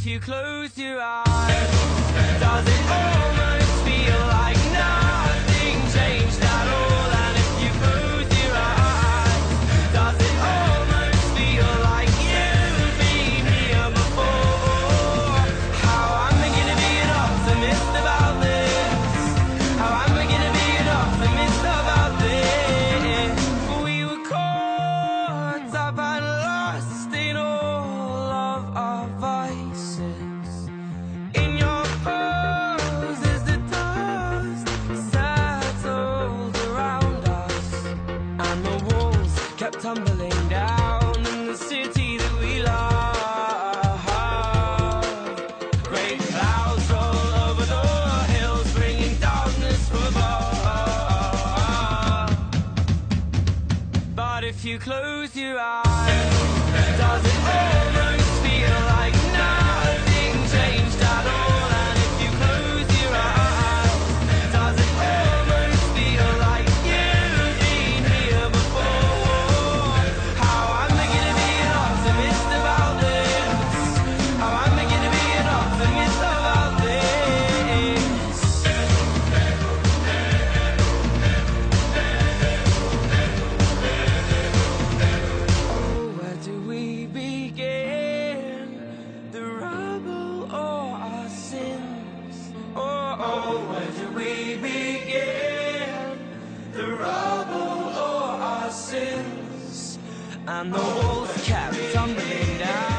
if you close your eyes, does it almost feel like nothing changed at all? And if you close your eyes, does it almost feel like you've been here before? How am I gonna be an optimist about this? How am I gonna be an optimist about this? We were caught up and lost in all of our vices. In your pose as the dust settled around us, and the walls kept tumbling down in the city that we love. Great clouds roll over the hills, bringing darkness from above. But if you close your eyes, does it almost feel like nothing changed at all? And if you close your eyes, does it almost feel like you've been here before? How am I gonna be an optimist about this? How am I gonna be an optimist about this? Oh, where do we begin? The rubble or our sins? Oh, where do we begin? The rubble or our sins? And the walls kept tumbling down.